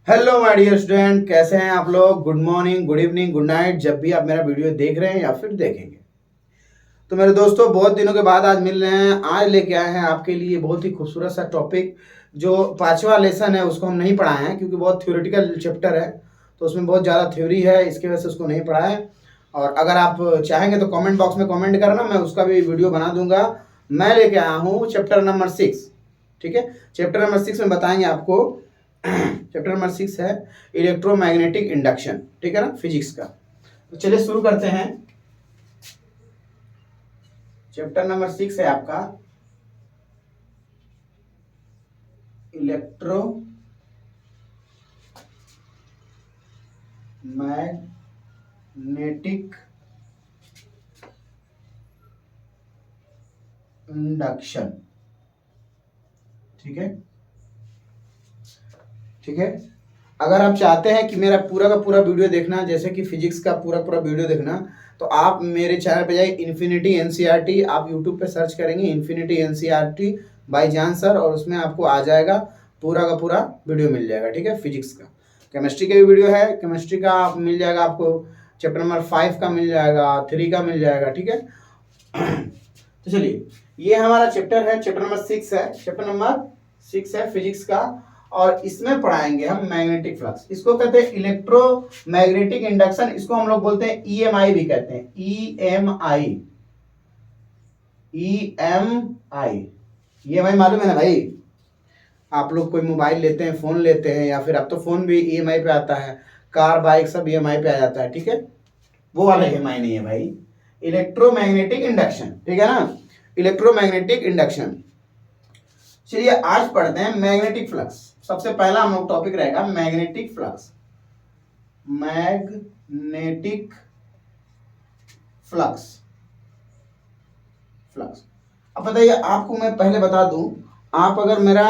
Hello my dear student, कैसे हैं आप लोग। Good morning, good evening, good night, जब भी आप मेरा वीडियो देख रहे हैं या फिर देखेंगे। तो मेरे दोस्तों, बहुत दिनों के बाद आज मिल रहे हैं। आज लेके आए हैं आपके लिए बहुत ही खूबसूरत सा टॉपिक। जो पांचवा लेसन है उसको हम नहीं पढ़ाए हैं क्योंकि बहुत थ्योरेटिकल चैप्टर है, तो उसमें बहुत ज़्यादा थ्योरी है, इसकी वजह से उसको नहीं पढ़ा है। और अगर आप चाहेंगे तो कमेंट बॉक्स में कमेंट करना, मैं उसका भी वीडियो बना दूंगा। मैं लेके आया हूँ चैप्टर नंबर 6। ठीक है, चैप्टर नंबर 6 में बताएंगे आपको। चैप्टर नंबर 6 है इलेक्ट्रोमैग्नेटिक इंडक्शन, ठीक है ना, फिजिक्स का। तो चलिए शुरू करते हैं। चैप्टर नंबर 6 है आपका इलेक्ट्रो मैग्नेटिक इंडक्शन। ठीक है, ठीक है। अगर आप चाहते हैं कि मेरा पूरा का पूरा वीडियो देखना, जैसे कि फिजिक्स का पूरा पूरा वीडियो देखना, तो आप मेरे चैनल पे जाइए, इन्फिनिटी एनसीईआरटी। आप यूट्यूब पे सर्च करेंगे इन्फिनिटी एनसीईआरटी बाय जान सर, और उसमें आपको आ जाएगा पूरा का पूरा वीडियो मिल जाएगा। ठीक है, फिजिक्स का, केमिस्ट्री का भी वीडियो है, केमिस्ट्री का आप मिल जाएगा आपको। चैप्टर नंबर 5 का मिल जाएगा, 3 का मिल जाएगा। ठीक है। तो चलिए, ये हमारा चैप्टर है, चैप्टर नंबर 6 है, चैप्टर नंबर 6 है फिजिक्स का। और इसमें पढ़ाएंगे हम मैग्नेटिक फ्लक्स। इसको कहते हैं इलेक्ट्रोमैग्नेटिक इंडक्शन। इसको हम लोग बोलते हैं ईएमआई भी कहते हैं, ईएमआई। ईएमआई, ईएमआई मालूम है ना भाई। आप लोग कोई मोबाइल लेते हैं, फोन लेते हैं, या फिर अब तो फोन भी ईएमआई पे आता है, कार बाइक सब ईएमआई पे आ जाता है। ठीक है, वो वाला ईएमआई नहीं है भाई, इलेक्ट्रोमैग्नेटिक इंडक्शन। ठीक है ना, इलेक्ट्रोमैग्नेटिक इंडक्शन। चलिए आज पढ़ते हैं मैग्नेटिक फ्लक्स। सबसे पहला हम लोग टॉपिक रहेगा magnetic flux. Magnetic flux, flux. अब बताइए, आपको मैं पहले बता दूं, आप अगर मेरा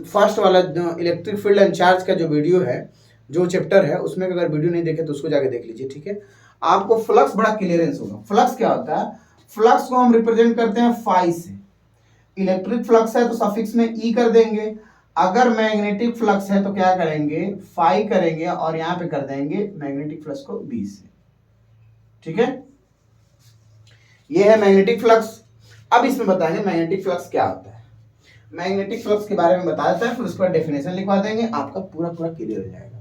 फर्स्ट वाला इलेक्ट्रिक फील्ड एंड चार्ज का जो वीडियो है, जो चैप्टर है, उसमें अगर वीडियो नहीं देखे तो उसको जाके देख लीजिए। ठीक है, आपको फ्लक्स बड़ा क्लियरेंस होगा। फ्लक्स क्या होता है? फ्लक्स को हम रिप्रेजेंट करते हैं फाई से। इलेक्ट्रिक फ्लक्स है तो सफिक्स में ई कर देंगे। अगर मैग्नेटिक फ्लक्स है तो क्या करेंगे, फाई करेंगे, और यहां पे कर देंगे मैग्नेटिक फ्लक्स को बी से। ठीक है, ये है मैग्नेटिक फ्लक्स। अब इसमें बताएंगे मैग्नेटिक फ्लक्स क्या होता है। मैग्नेटिक फ्लक्स के बारे में बता देता है, फिर उसके बाद डेफिनेशन लिखवा देंगे, आपका पूरा पूरा क्लियर हो जाएगा।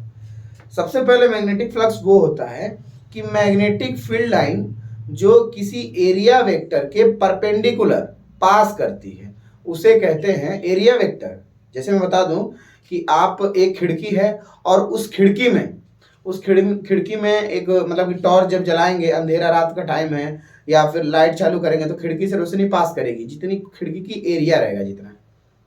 सबसे पहले मैग्नेटिक फ्लक्स वो होता है कि मैग्नेटिक फील्ड लाइन जो किसी एरिया वेक्टर के परपेंडिकुलर पास करती है, उसे कहते हैं एरिया वेक्टर। जैसे मैं बता दूं कि आप एक खिड़की है, और उस खिड़की में एक मतलब कि टॉर्च जब जलाएंगे, अंधेरा रात का टाइम है, या फिर लाइट चालू करेंगे, तो खिड़की से रोशनी पास करेगी, जितनी खिड़की की एरिया रहेगा जितना।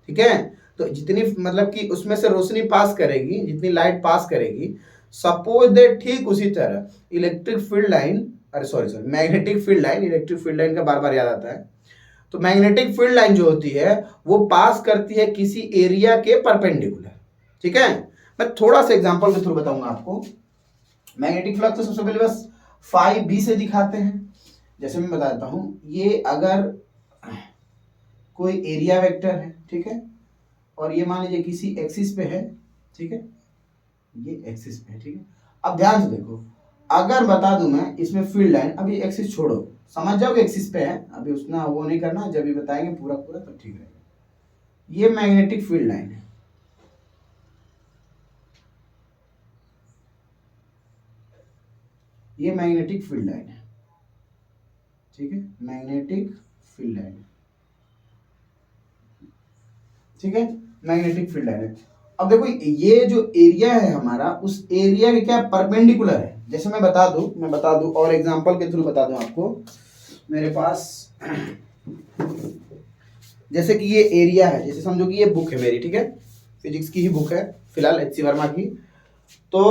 ठीक है, तो जितनी मतलब कि उसमें से रोशनी पास करेगी, जितनी लाइट पास करेगी, सपोज दैट ठीक उसी तरह इलेक्ट्रिक फील्ड लाइन, अरे sorry sorry, magnetic field line, electric field line का बार बार याद आता है। तो मैग्नेटिक फील्ड लाइन जो होती है वो पास करती है किसी एरिया के परपेंडिकुलर। ठीक है, मैं थोड़ा सा एग्जांपल के थ्रू बताऊंगा आपको। मैग्नेटिक फ्लक्स तो सबसे पहले बस फाई बी से दिखाते हैं। जैसे मैं बताता हूं, ये अगर कोई एरिया वेक्टर है, ठीक है, और ये मान लीजिए किसी एक्सिस पे है। ठीक है, ये एक्सिस पे है। ठीक है, अब ध्यान से देखो, अगर बता दूं मैं इसमें फील्ड लाइन, अभी एक्सिस छोड़ो, समझ जाओगे एक्सिस पे है, अभी उतना वो नहीं करना, जब भी बताएंगे पूरा पूरा तब ठीक रहेगा। ये मैग्नेटिक फील्ड लाइन है, ये मैग्नेटिक फील्ड लाइन है। ठीक है, मैग्नेटिक फील्ड लाइन है। ठीक है, मैग्नेटिक फील्ड लाइन है। अब देखो, ये जो एरिया है हमारा, उस एरिया के क्या परपेंडिकुलर है। जैसे मैं बता दूं और एग्जांपल के थ्रू बता दूं आपको। मेरे पास जैसे कि ये एरिया है, जैसे समझो कि ये बुक है मेरी, ठीक है, फिजिक्स की ही बुक है फिलहाल, एच सी वर्मा की। तो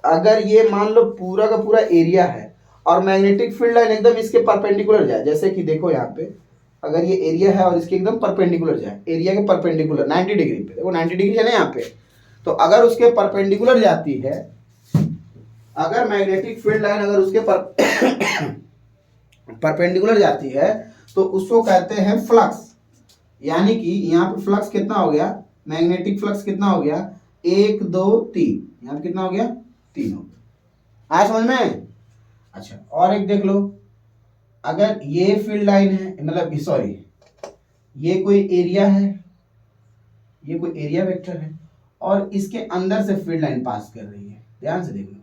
अगर ये मान लो पूरा का पूरा एरिया है, और मैग्नेटिक फील्ड लाइन एकदम इसके परपेंडिकुलर जाए, जैसे कि देखो यहाँ पे, अगर ये एरिया है और इसके एकदम परपेंडिकुलर जाए, एरिया के परपेंडिकुलर 90 डिग्री पे, देखो 90 डिग्री है ना यहाँ पे, तो अगर उसके परपेंडिकुलर जाती है, अगर मैग्नेटिक फील्ड लाइन अगर उसके परपेंडिकुलर जाती है, तो उसको कहते हैं फ्लक्स। यानी कि यहाँ पे फ्लक्स कितना हो गया, मैग्नेटिक फ्लक्स कितना हो गया, 1 2 3, यहाँ पे कितना हो गया, 3 हो गया। आया समझ में? अच्छा, और एक देख लो, अगर ये फील्ड लाइन है, मतलब सॉरी, ये कोई एरिया है, ये कोई एरिया वेक्टर है और इसके अंदर से फील्ड लाइन पास कर रही है। ध्यान से देखना,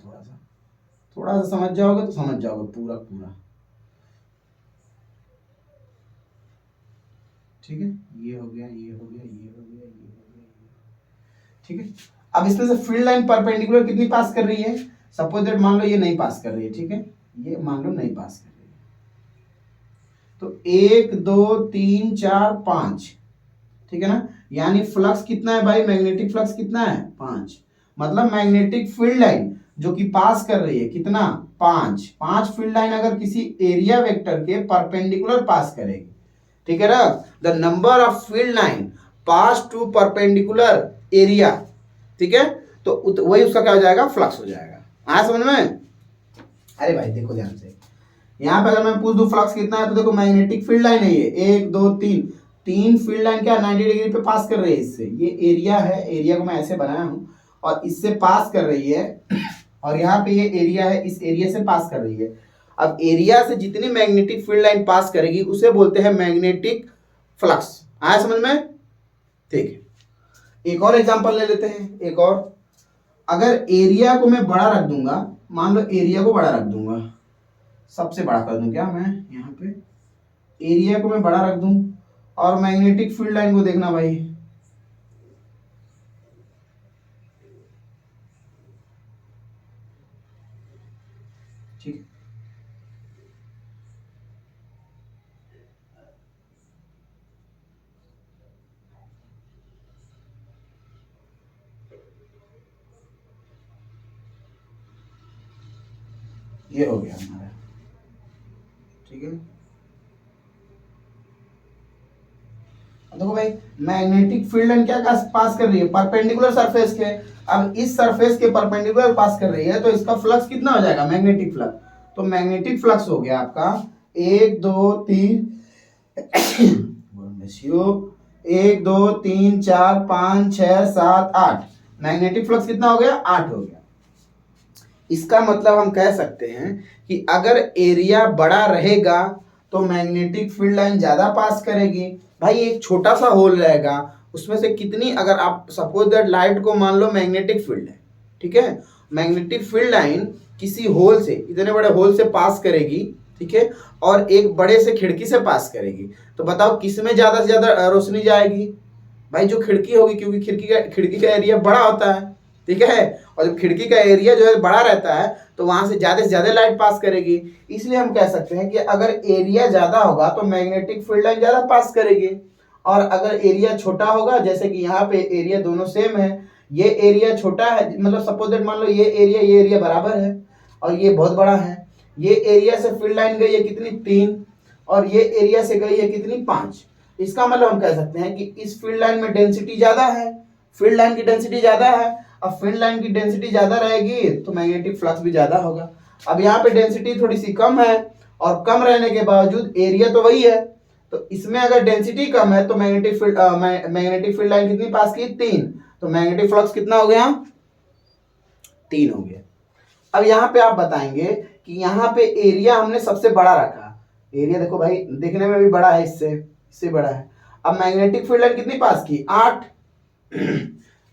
थोड़ा सा समझ जाओगे तो समझ जाओगे पूरा पूरा। ठीक है, ये हो गया, ये हो गया, ये हो गया, ये हो गया, ठीक है। अब इसमें से फील्ड लाइन परपेंडिकुलर कितनी पास कर रही है? सपोज दैट मान लो ये नहीं पास कर रही है, ठीक है, ये मान लो नहीं पास कर रही है, तो 1 2 3 4 5, ठीक है ना। यानी फ्लक्स कितना है भाई, मैग्नेटिक फ्लक्स कितना है, 5। मतलब मैग्नेटिक फील्ड लाइन जो कि पास कर रही है कितना, 5 फील्ड लाइन अगर किसी एरिया वेक्टर के परपेंडिकुलर पास करेगी, ठीक है ना, the number of field line pass to perpendicular area, ठीक है, तो वही उसका क्या हो जाएगा, फ्लक्स हो जाएगा। आया समझ में? अरे भाई देखो ध्यान से, यहाँ पे अगर मैं पूछ दूं फ्लक्स कितना है, तो देखो मैग्नेटिक फील्ड लाइन है ये, 1 2 3, 3 फील्ड लाइन क्या 90 डिग्री पे पास कर रही है इससे। ये एरिया है, एरिया को मैं ऐसे बनाया हूं और इससे पास कर रही है, और यहाँ पे ये एरिया है, इस एरिया से पास कर रही है। अब एरिया से जितनी मैग्नेटिक फील्ड लाइन पास करेगी उसे बोलते हैं मैग्नेटिक फ्लक्स। आया समझ में? ठीक है, एक और एग्जांपल ले लेते हैं, एक और। अगर एरिया को मैं बड़ा रख दूंगा, मान लो एरिया को बड़ा रख दूंगा, सबसे बड़ा कर दूं क्या मैं, यहाँ पे एरिया को मैं बड़ा रख दूं और मैग्नेटिक फील्ड लाइन को देखना भाई, ठीक, ये हो गया हमारा, ठीक है। देखो भाई, मैग्नेटिक फील्ड लाइन क्या पास कर रही है, परपेंडिकुलर सरफेस के। अब इस सरफेस के परपेंडिकुलर पास कर रही है, तो इसका फ्लक्स कितना हो जाएगा, मैग्नेटिक फ्लक्स। तो मैग्नेटिक फ्लक्स हो गया आपका 1 2 3 1 2 3 4 5 6 7 8, मैग्नेटिक फ्लक्स कितना हो गया, 8 हो गया। इसका मतलब हम कह सकते हैं कि अगर एरिया बड़ा रहेगा तो मैग्नेटिक फील्ड लाइन ज्यादा पास करेगी। भाई एक छोटा सा होल रहेगा, उसमें से कितनी, अगर आप सपोज दैट लाइट को मान लो मैग्नेटिक फील्ड है, ठीक है, मैग्नेटिक फील्ड लाइन किसी होल से, इतने बड़े होल से पास करेगी, ठीक है, और एक बड़े से खिड़की से पास करेगी, तो बताओ किस में ज्यादा से ज्यादा रोशनी जाएगी? भाई जो खिड़की होगी, क्योंकि खिड़की का एरिया बड़ा होता है, ठीक है, और जब खिड़की का एरिया जो है बड़ा रहता है तो वहां से ज्यादा लाइट पास करेगी। इसलिए हम कह सकते हैं कि अगर एरिया ज्यादा होगा तो मैग्नेटिक फील्ड लाइन ज्यादा पास करेगी, और अगर एरिया छोटा होगा, जैसे कि यहाँ पे एरिया दोनों सेम है, ये एरिया छोटा है, मतलब सपोज दैट मान लो ये एरिया बराबर है और ये बहुत बड़ा है, ये एरिया से फील्ड लाइन गई है कितनी, 3, और ये एरिया से गई है कितनी, 5। इसका मतलब हम कह सकते हैं कि इस फील्ड लाइन में डेंसिटी ज्यादा है, फील्ड लाइन की डेंसिटी ज्यादा है। अब फील्ड लाइन की डेंसिटी ज्यादा रहेगी तो मैग्नेटिक फ्लक्स भी ज्यादा होगा। अब यहाँ पे डेंसिटी थोड़ी सी कम है, और कम रहने के बावजूद एरिया तो वही है, तो इसमें अगर डेंसिटी कम है तो मैग्नेटिक फील्ड लाइन कितनी पास की, 3, तो मैग्नेटिक फ्लक्स कितना हो गया, 3 हो गया। अब यहाँ पे आप बताएंगे कि यहाँ पे एरिया हमने सबसे बड़ा रखा, एरिया देखो भाई देखने में भी बड़ा है, इससे बड़ा है। अब मैग्नेटिक फील्ड लाइन कितनी पास की, 8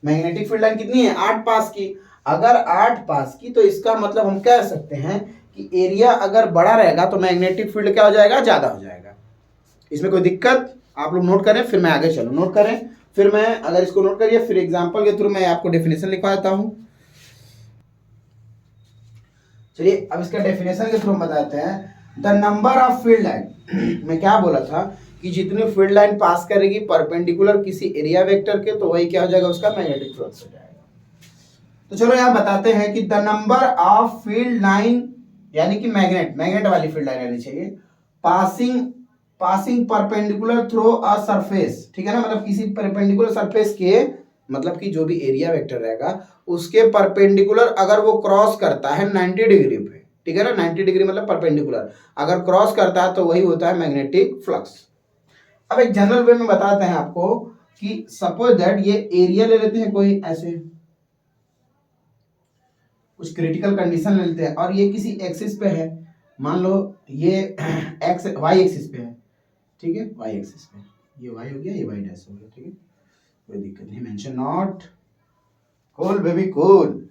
मैग्नेटिक फील्ड लाइन कितनी है, 8 पास की। अगर 8 पास की तो इसका मतलब हम कह सकते हैं कि एरिया अगर बड़ा रहेगा तो मैग्नेटिक फील्ड क्या हो जाएगा, ज्यादा हो जाएगा। इसमें कोई दिक्कत, आप लोग नोट करें फिर मैं आगे चलूँ, नोट करें फिर मैं, अगर इसको नोट करिए फिर एग्जाम्पल के थ्रू मैं आपको डेफिनेशन लिखवा देता हूँ। चलिए अब इसका डेफिनेशन के थ्रू हम बताते हैं। The number of field line मैं क्या बोला था कि जितनी फील्ड लाइन पास करेगी परपेंडिकुलर किसी एरिया वेक्टर के, तो वही क्या हो जाएगा, उसका मैग्नेटिक फ्लक्स हो जाएगा। तो चलो यहाँ बताते हैं कि the number of field line, यानी कि मैग्नेट वाली फील्ड लाइन रहनी चाहिए, passing perpendicular through a surface, ठीक है ना, मतलब किसी परपेंडिकुलर सरफेस के, मतलब कि जो भी एरिया वेक्टर रहेगा उसके परपेंडिकुलर अगर वो क्रॉस करता है 90 डिग्री पे, ठीक है ना, 90 डिग्री मतलब परपेंडिकुलर अगर क्रॉस करता है तो वही होता है मैग्नेटिक फ्लक्स। अब एक जनरल वे में बताते हैं आपको कि सपोज दैट ये एरिया ले लेते हैं कोई ऐसे, कुछ क्रिटिकल कंडीशन ले लेते हैं, और ये किसी एक्सिस पे है, मान लो ये एक्स वाई एक्सिस पे है, ठीक है, वाई एक्सिस पे, ये वाई हो गया, ये वाई डैश हो गया, ठीक है, कोई दिक्कत नहीं, mention not, cool baby cool.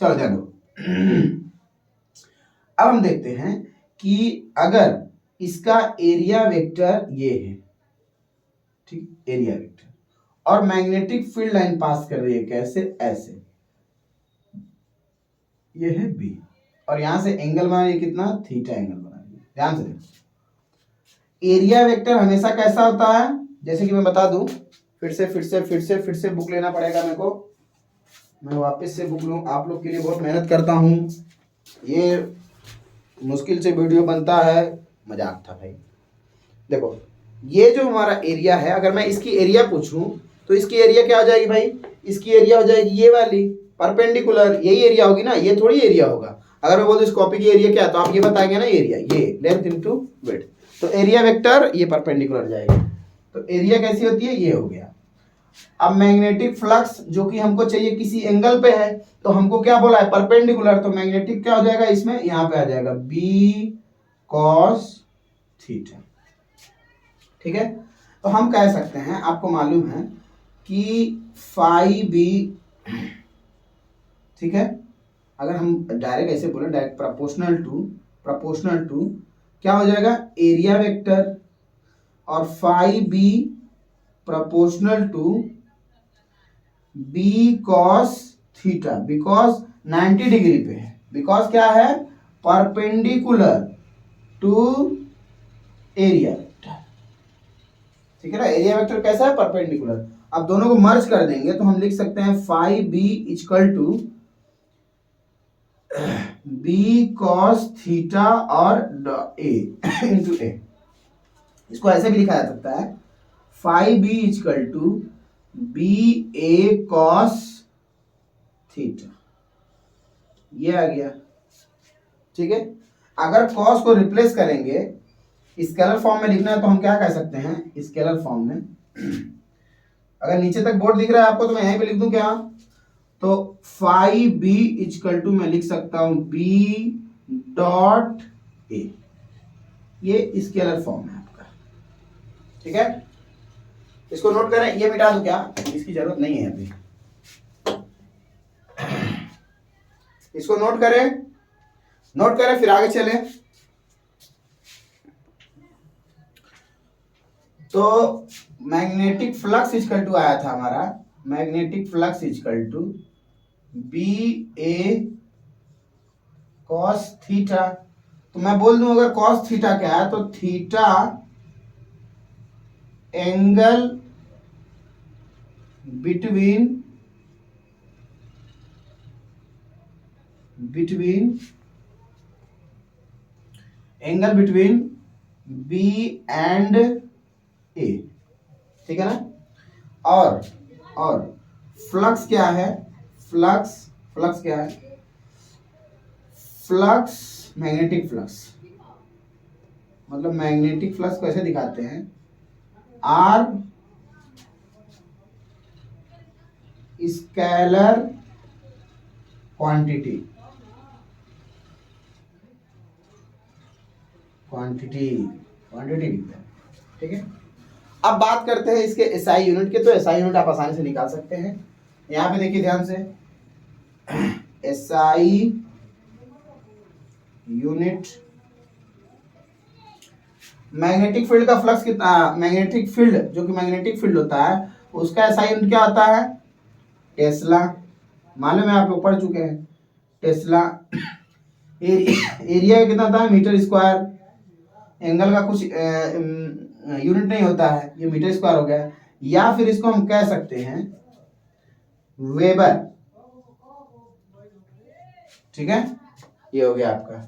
चलो ध्यान दो। अब हम देखते हैं कि अगर इसका एरिया वेक्टर ये है, ठीक, एरिया वेक्टर, और मैग्नेटिक फील्ड लाइन पास कर रही है कैसे, ऐसे, ये है बी, और यहां से एंगल बना रही है कितना, थीटा एंगल बना रही है। ध्यान से देखो, एरिया वेक्टर हमेशा कैसा होता है, जैसे कि मैं बता दूं, फिर से बुक लेना पड़ेगा मेरे को, मैं वापस से बुक लूं, आप लोग के लिए बहुत मेहनत करता हूं, ये मुश्किल से वीडियो बनता है, मजाक था भाई। देखो ये जो हमारा एरिया है, अगर मैं इसकी एरिया पूछूं तो इसकी एरिया क्या हो जाएगी भाई, इसकी एरिया हो जाएगी ये वाली परपेंडिकुलर, यही एरिया होगी ना, ये थोड़ी एरिया होगा। अगर मैं बोल दूं इस कॉपी की एरिया क्या है, तो आप ये बताएंगे ना एरिया, ये लेंथ इनटू विड्थ, तो एरिया वेक्टर ये परपेंडिकुलर जाएगी, तो एरिया कैसी होती है, ये हो गया। अब मैग्नेटिक फ्लक्स जो कि हमको चाहिए किसी एंगल पे है, तो हमको क्या बोला है, परपेंडिकुलर, तो मैग्नेटिक क्या हो जाएगा इसमें, यहां पे आ जाएगा बी कॉस थीटा, ठीक है। तो हम कह सकते हैं, आपको मालूम है कि फाई बी, ठीक है, अगर हम डायरेक्ट ऐसे बोले, डायरेक्ट प्रोपोर्शनल टू क्या हो जाएगा, एरिया वेक्टर, और phi B proportional to B cos theta, because 90 degree पे है, बिकॉज क्या है, परपेंडिकुलर टू एरिया वेक्टर, ठीक है ना, एरिया वेक्टर कैसा है, परपेंडिकुलर। अब दोनों को मर्ज कर देंगे तो हम लिख सकते हैं phi B equal to B cos theta और ए इंटू ए, इसको ऐसे भी लिखा जा सकता है, phi B equal to B A cos theta, ये आ गया, ठीक है। अगर कॉस को रिप्लेस करेंगे, स्केलर फॉर्म में लिखना है, तो हम क्या कह सकते हैं, स्केलर फॉर्म में, अगर नीचे तक बोर्ड दिख रहा है आपको तो मैं यहीं पे लिख दूं क्या, तो फाई बी इक्वल टू मैं लिख सकता हूं बी डॉट ए, ये स्केलर फॉर्म है आपका, ठीक है। इसको नोट करें, ये मिटा दूं क्या, इसकी जरूरत नहीं है अभी, इसको नोट करें फिर आगे चले। तो मैग्नेटिक फ्लक्स इक्वल टू आया था हमारा, magnetic flux equal to B A cos theta, तो मैं बोल दूं अगर कॉस थीटा क्या है, तो theta angle between B and A, ठीक है ना। और फ्लक्स क्या है, फ्लक्स क्या है, फ्लक्स मैग्नेटिक फ्लक्स, मतलब मैग्नेटिक फ्लक्स कैसे दिखाते हैं, आर स्केलर क्वांटिटी दिखता है, ठीक है। अब बात करते हैं इसके एसआई यूनिट के, तो एसआई यूनिट आप आसानी से निकाल सकते हैं, यहां पे देखिए ध्यान से, एसआई यूनिट, मैग्नेटिक फील्ड का फ्लक्स कितना, मैग्नेटिक फील्ड जो कि मैग्नेटिक फील्ड होता है उसका एसआई यूनिट क्या होता है, टेस्ला, मालूम है आप लोग पढ़ चुके हैं, टेस्ला। एरिया कितना होता है, मीटर स्क्वायर, एंगल का कुछ यूनिट नहीं होता है, ये मीटर स्क्वायर हो गया, या फिर इसको हम कह सकते हैं वेबर, ठीक है, ये हो गया आपका,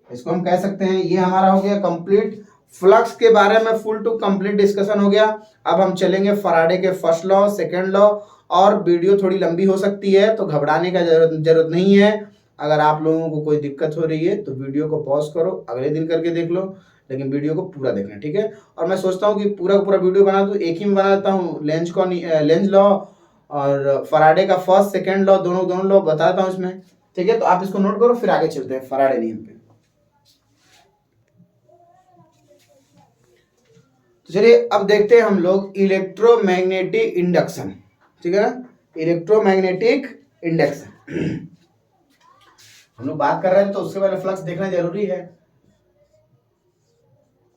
इसको हम कह सकते हैं, ये हमारा हो गया कंप्लीट फ्लक्स के बारे में फुल टू कंप्लीट डिस्कशन हो गया। अब हम चलेंगे फराडे के फर्स्ट लॉ, सेकंड लॉ, और वीडियो थोड़ी लंबी हो सकती है तो घबराने का जरूरत नहीं है। अगर आप लोगों को कोई दिक्कत हो रही है तो वीडियो को पॉज करो, अगले दिन करके देख लो, लेकिन वीडियो को पूरा देखना, ठीक है। और मैं सोचता हूँ कि पूरा वीडियो बना दूँ, एक ही में बना देता हूँ, लेंज लॉ और फराडे का फर्स्ट सेकेंड लॉ दोनों लॉ बताता हूँ इसमें, ठीक है। तो आप इसको नोट करो, फिर आगे चलते हैं फराडे नियम पे। तो चलिए अब देखते हैं हम लोग इलेक्ट्रोमैग्नेटिक इंडक्शन, ठीक है ना, इलेक्ट्रोमैग्नेटिक इंडक्शन। हम लोग बात कर रहे हैं तो उससे पहले फ्लक्स देखना जरूरी है।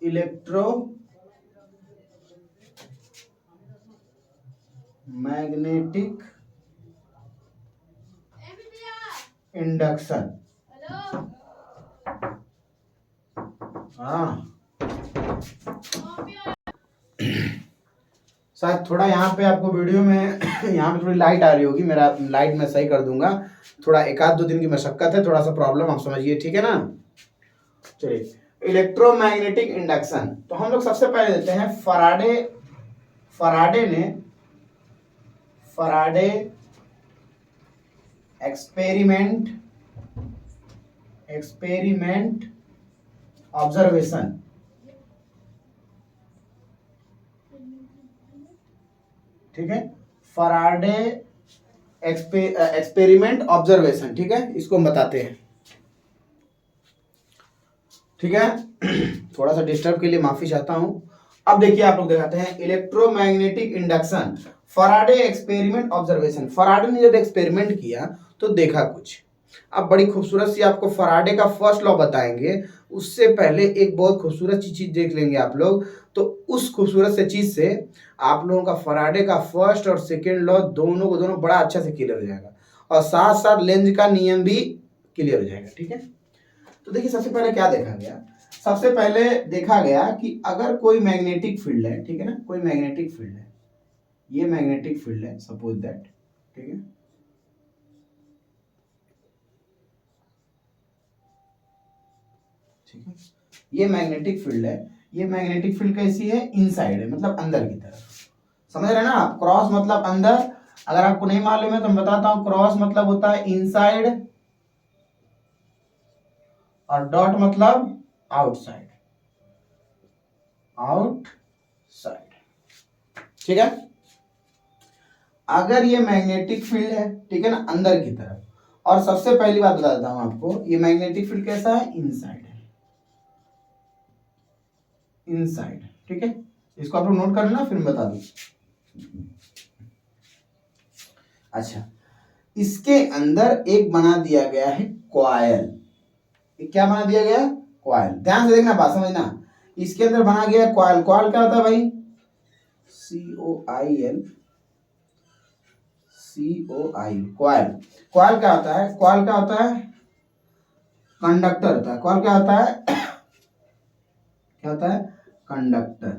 इलेक्ट्रोमैग्नेटिक इंडक्शन, हाँ शायद थोड़ा यहाँ पे आपको वीडियो में यहाँ पे थोड़ी लाइट आ रही होगी, मेरा लाइट मैं सही कर दूंगा, थोड़ा एक आध दो दिन की मशक्कत है, थोड़ा सा प्रॉब्लम आप समझिए, ठीक है ना। चलिए इलेक्ट्रोमैग्नेटिक इंडक्शन, तो हम लोग सबसे पहले देते हैं फराडे एक्सपेरिमेंट ऑब्जर्वेशन, ठीक है, फराडे एक्सपेरिमेंट ऑब्जर्वेशन, ठीक है, इसको हम बताते हैं, ठीक है। थोड़ा सा डिस्टर्ब के लिए माफी चाहता हूं। अब देखिए आप लोग दिखाते हैं electromagnetic induction Faraday experiment observation. Faraday ने जब एक्सपेरिमेंट किया तो देखा कुछ। अब बड़ी खूबसूरत सी आपको फराडे का फर्स्ट लॉ बताएंगे, उससे पहले एक बहुत खूबसूरत सी चीज देख लेंगे आप लोग। तो उस खूबसूरत से चीज से आप लोगों का फराडे का फर्स्ट और सेकेंड लॉ दोनों को दोनों बड़ा अच्छा से क्लियर हो जाएगा, और साथ साथ लेंज का नियम भी क्लियर हो जाएगा, ठीक है। तो देखिए सबसे पहले क्या देखा गया, सबसे पहले देखा गया कि अगर कोई मैग्नेटिक फील्ड है, ठीक है ना, कोई मैग्नेटिक फील्ड है, ये मैग्नेटिक फील्ड है सपोज दैट, ठीक है, ठीक है, ये मैग्नेटिक फील्ड है। ये मैग्नेटिक फील्ड कैसी है, इनसाइड है, मतलब अंदर की तरफ, समझ रहे हैं ना आप। क्रॉस मतलब अंदर, अगर आपको नहीं मालूम है तो मैं बताता हूं, क्रॉस मतलब होता है इनसाइड और डॉट मतलब आउटसाइड, ठीक है। अगर ये मैग्नेटिक फील्ड है, ठीक है ना, अंदर की तरफ, और सबसे पहली बात बता देता हूं आपको, ये मैग्नेटिक फील्ड कैसा है, इनसाइड है, इनसाइड, ठीक है। इसको आप लोग नोट कर लेना, फिर मैं बता दूं। अच्छा, इसके अंदर एक बना दिया गया है कॉइल, क्या बना दिया गया, कॉइल, ध्यान से देखना, बात समझना। इसके अंदर बना गया कॉइल। कॉइल क्या होता है भाई, COIL, कॉइल। कॉइल क्या होता है, कॉइल क्या होता है, कंडक्टर होता है। कॉइल क्या होता है, क्या होता है, कंडक्टर,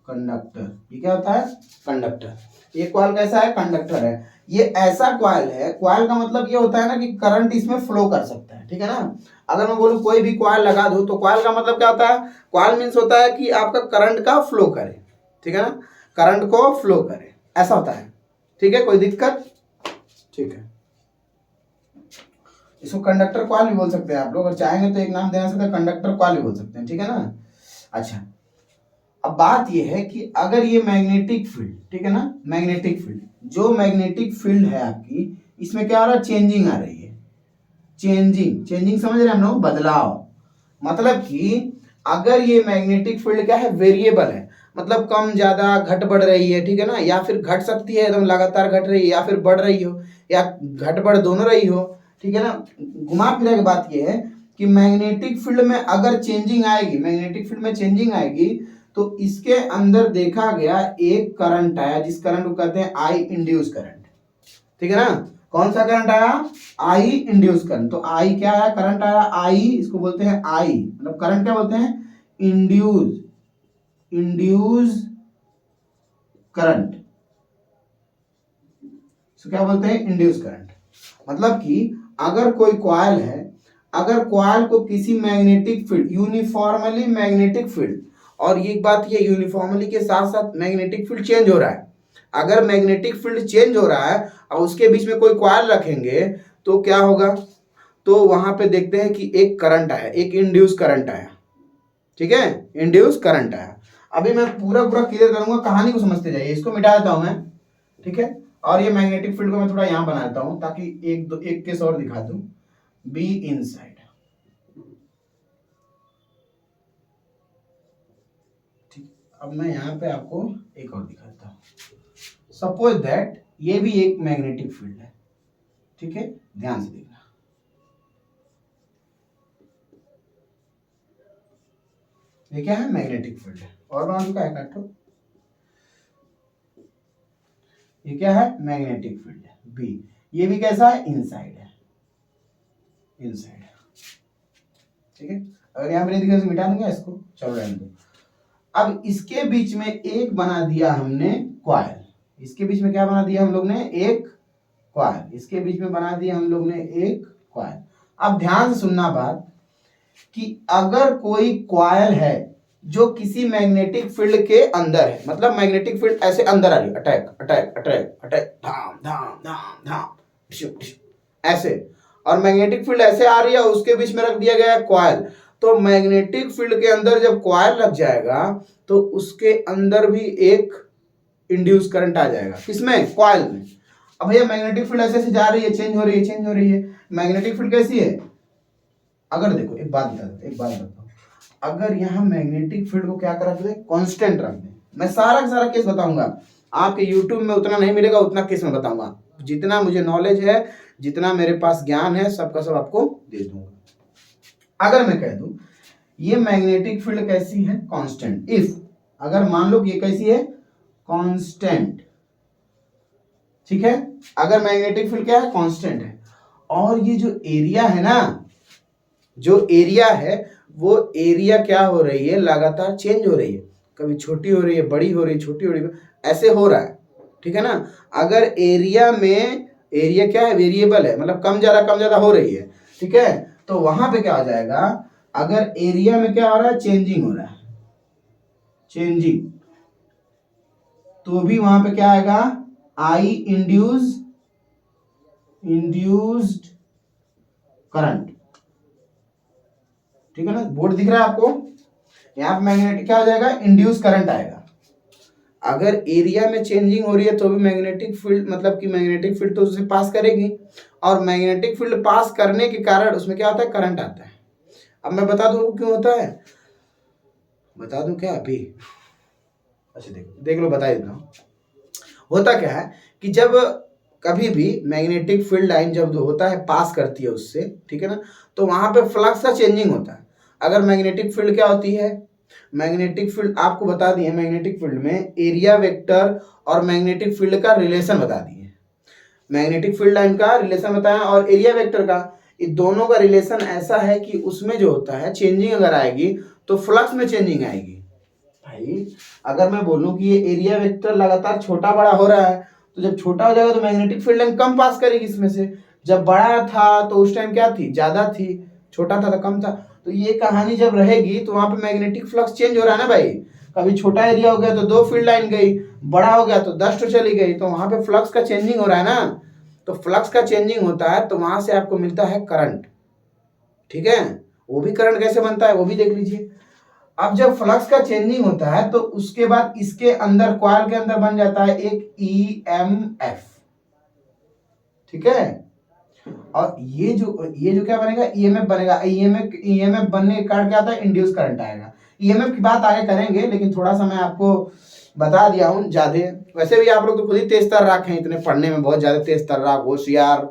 कंडक्टर, ये क्या होता है, कंडक्टर। ये कॉइल कैसा है, कंडक्टर है। ये ऐसा कॉइल है, कॉइल का मतलब ये होता है ना कि करंट इसमें फ्लो कर सकता है, ठीक है ना। अगर मैं बोलूं कोई भी कॉइल लगा दूं, तो कॉइल का मतलब क्या होता है, कॉइल मीन्स होता है कि आपका करंट का फ्लो करे, ठीक है ना, करंट को फ्लो करे, ऐसा होता है, ठीक है। कोई दिक्कत, ठीक है। इसको कंडक्टर कॉइल भी बोल सकते हैं आप लोग, अगर चाहेंगे तो एक नाम देना सकते हैं, कंडक्टर कॉइल भी बोल सकते हैं, ठीक है ना। अच्छा, अब बात यह है कि अगर ये मैग्नेटिक फील्ड, ठीक है ना, मैग्नेटिक फील्ड, जो मैग्नेटिक फील्ड है आपकी, इसमें क्या आ रहा है, चेंजिंग आ रही है, चेंजिंग समझ रहे हैं हम लोग, बदलाव। मतलब कि अगर ये मैग्नेटिक फील्ड क्या है, वेरिएबल है, मतलब कम ज्यादा घट बढ़ रही है, ठीक है ना, या फिर घट सकती है एकदम लगातार घट रही है, या फिर बढ़ रही हो, या घट बढ़ दोनों रही हो, ठीक है ना। घुमा फिरा की बात यह है कि मैग्नेटिक फील्ड में अगर चेंजिंग आएगी, मैग्नेटिक फील्ड में चेंजिंग आएगी, तो इसके अंदर देखा गया एक करंट आया, जिस करंट को कहते हैं आई इंड्यूस करंट, ठीक है ना। कौन सा करंट आया, आई इंड्यूस करंट। तो आई क्या आया, करंट आया, आई, इसको बोलते हैं आई, मतलब करंट क्या बोलते हैं, इंड्यूस करंट, इसको क्या बोलते हैं, इंड्यूस करंट। मतलब कि अगर कोई कॉइल है, अगर कॉइल को किसी magnetic field, uniformly magnetic field, और ये बात, ये यूनिफॉर्मली के साथ साथ मैग्नेटिक फील्ड चेंज हो रहा है, अगर मैग्नेटिक फील्ड चेंज हो रहा है और उसके बीच में कोई कॉइल रखेंगे, तो क्या होगा, तो वहां पे देखते हैं कि एक करंट आया, एक इंड्यूस करंट आया, ठीक है, इंड्यूस करंट आया। अभी मैं पूरा पूरा क्लियर करूंगा, कहानी को समझते जाइए। इसको मिटा देता हूं मैं, ठीक है, और ये मैग्नेटिक फील्ड को मैं थोड़ा यहां बना देता हूं ताकि एक केस और दिखा दूं, बी इनसाइड। ठीक, अब मैं यहां पे आपको एक और दिखाता हूं। सपोज दैट ये भी एक मैग्नेटिक फील्ड है, ठीक है, ध्यान से देखना। ये क्या है, मैग्नेटिक फील्ड है, और बना चुका है काटो। ये क्या है, मैग्नेटिक फील्ड है बी। ये भी कैसा है, इनसाइड है, इनसाइड, ठीक है। अगर यहाँ पे नहीं दिखा तो मिटा दूंगा इसको, चलो रहने दो। अब इसके बीच में एक बना दिया हमने कॉइल। इसके बीच में क्या बना दिया हम लोग ने, एक कॉइल। इसके बीच में बना दिया हम लोग ने एक कॉइल। अब ध्यान से सुनना बात, कि अगर कोई कॉइल है जो किसी मैग्नेटिक फील्ड के अंदर है, मतलब मैग्नेटिक फील्ड ऐसे अंदर आ रही है, अटैक अटैक अटैक अटैक, धाम धाम धाम धाम, ऐसे, और मैग्नेटिक फील्ड ऐसे आ रही है, उसके बीच में रख दिया गया है कॉइल। तो मैग्नेटिक फील्ड के अंदर जब कॉइल लग जाएगा तो उसके अंदर भी एक इंड्यूस करंट आ जाएगा, किसमें, कॉइल में। अब भैया मैग्नेटिक फील्ड ऐसे ऐसे जा रही है, चेंज हो रही है, चेंज हो रही है। मैग्नेटिक फील्ड कैसी है, अगर देखो एक बात बताता हूँ, अगर यहाँ मैग्नेटिक फील्ड को क्या रख दे, कांस्टेंट रख दे। मैं सारा का सारा केस बताऊंगा आपके यूट्यूब में, उतना नहीं मिलेगा, उतना केस में बताऊंगा। जितना मुझे नॉलेज है, जितना मेरे पास ज्ञान है, सबका सब आपको दे दूंगा। अगर मैं कह दूं ये मैग्नेटिक फील्ड कैसी है, कांस्टेंट, इफ अगर मान लो ये कैसी है, कांस्टेंट, ठीक है, अगर मैग्नेटिक फील्ड क्या है, कांस्टेंट है, और ये जो एरिया है ना, जो एरिया है वो एरिया क्या हो रही है, लगातार चेंज हो रही है, कभी छोटी हो रही है, बड़ी हो रही है, छोटी हो रही है, ऐसे हो रहा है, ठीक है ना। अगर एरिया में, एरिया क्या है, वेरिएबल है, मतलब कम ज्यादा हो रही है, ठीक है, तो वहां पे क्या हो जाएगा, अगर एरिया में क्या हो रहा है, चेंजिंग हो रहा है, चेंजिंग, तो भी वहां पे क्या आएगा, आई इंड्यूस्ड करंट, ठीक है ना। बोर्ड दिख रहा है आपको, यहाँ पे मैग्नेटिक क्या हो जाएगा, इंड्यूस करंट आएगा। अगर एरिया में चेंजिंग हो रही है तो भी मैग्नेटिक फील्ड, मतलब कि मैग्नेटिक फील्ड तो उसे पास करेगी, और मैग्नेटिक फील्ड पास करने के कारण उसमें क्या होता है, करंट आता है। अब मैं बता दूं क्यों होता है, बता दूं क्या अभी, अच्छा देख लो, बता देता हूँ। होता क्या है कि जब कभी भी मैग्नेटिक फील्ड लाइन जब जो होता है पास करती है उससे, ठीक है ना, तो वहां पे फ्लक्स का चेंजिंग होता है। अगर मैग्नेटिक फील्ड क्या होती है, मैग्नेटिक फील्ड आपको बता दिए, मैग्नेटिक फील्ड में एरिया वेक्टर और मैग्नेटिक फील्ड का रिलेशन बता दिए, मैग्नेटिक फील्ड लाइन का रिलेशन बताया और एरिया वेक्टर का, ये दोनों का रिलेशन ऐसा है कि उसमें जो होता है चेंजिंग अगर आएगी तो फ्लक्स में चेंजिंग आएगी। भाई अगर मैं बोलूं कि ये एरिया वेक्टर लगातार छोटा बड़ा हो रहा है, तो जब छोटा हो जाएगा तो मैग्नेटिक फील्ड लाइन कम पास करेगी इसमें से, जब बड़ा था तो उस टाइम क्या थी, ज्यादा थी, छोटा था तो कम था। तो ये कहानी जब रहेगी तो वहां पे मैग्नेटिक फ्लक्स चेंज हो रहा है ना भाई, कभी छोटा एरिया हो गया तो 2 फील्ड लाइन गई, बड़ा हो गया तो 10 तो चली गई, तो वहां पे फ्लक्स का चेंजिंग हो रहा है ना। तो फ्लक्स का चेंजिंग होता है तो वहां से आपको मिलता है करंट, ठीक है। वो भी करंट कैसे बनता है वो भी देख लीजिए। अब जब फ्लक्स का चेंजिंग होता है तो उसके बाद इसके अंदर, कॉइल के अंदर बन जाता है एक ईएमएफ, ठीक है। और ये जो क्या बनेगा, ईएमएफ बनेगा। ईएमएफ बनने के कारण क्या आता है, इंड्यूस करंट आएगा। ईएमएफ की बात आगे करेंगे, लेकिन थोड़ा सा मैं आपको बता दिया हूं ज्यादा। वैसे भी आप लोग तो खुद ही तेज तर्राक हैं, इतने पढ़ने में बहुत ज्यादा तेज तर्राक, होशियार,